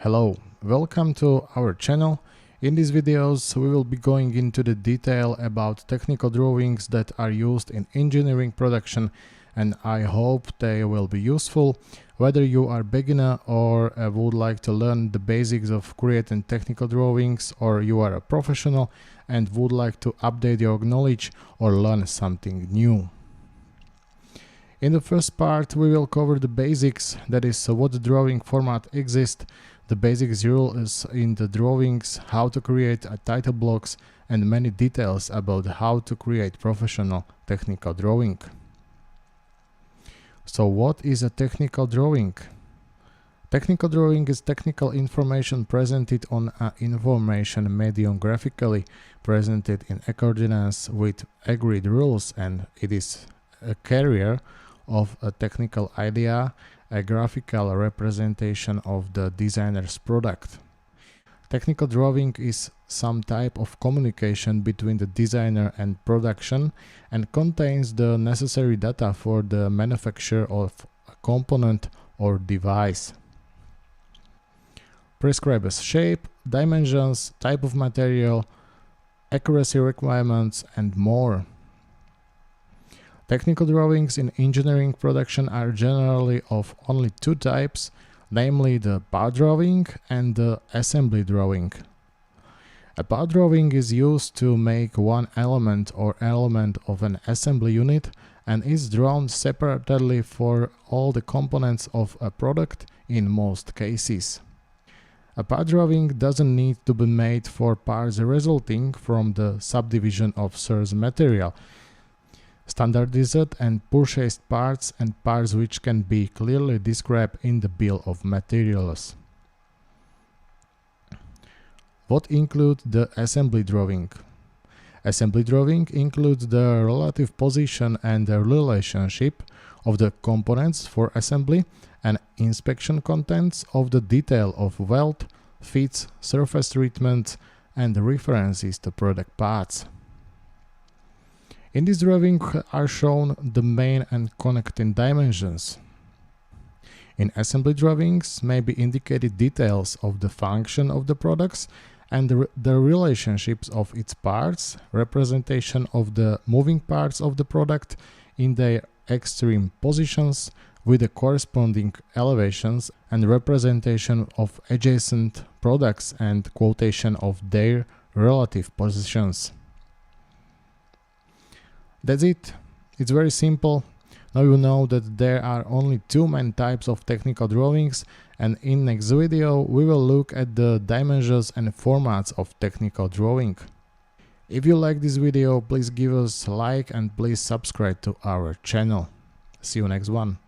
Hello, welcome to our channel. In these videos we will be going into the detail about technical drawings that are used in engineering production, and I hope they will be useful whether you are beginner or would like to learn the basics of creating technical drawings, or you are a professional and would like to update your knowledge or learn something new. In the first part we will cover the basics, that is what drawing format exists, the basics rules in the drawings, how to create title blocks, and many details about how to create professional technical drawing. So what is a technical drawing? Technical drawing is technical information presented on an information medium, graphically presented in accordance with agreed rules, and it is a carrier of a technical idea, a graphical representation of the designer's product. Technical drawing is some type of communication between the designer and production and contains the necessary data for the manufacture of a component or device. Prescribes shape, dimensions, type of material, accuracy requirements, and more. Technical drawings in engineering production are generally of only two types, namely the part drawing and the assembly drawing. A part drawing is used to make one element or element of an assembly unit and is drawn separately for all the components of a product in most cases. A part drawing doesn't need to be made for parts resulting from the subdivision of source material, standardized and purchased parts, and parts which can be clearly described in the bill of materials. What includes the assembly drawing? Assembly drawing includes the relative position and the relationship of the components for assembly and inspection contents of the detail of weld, fits, surface treatment, and references to product parts. In this drawing are shown the main and connecting dimensions. In assembly drawings may be indicated details of the function of the products and the relationships of its parts, representation of the moving parts of the product in their extreme positions with the corresponding elevations, and representation of adjacent products and quotation of their relative positions. That's it. It's very simple. Now you know that there are only two main types of technical drawings, and in next video we will look at the dimensions and formats of technical drawing. If you like this video, please give us a like and please subscribe to our channel. See you next one.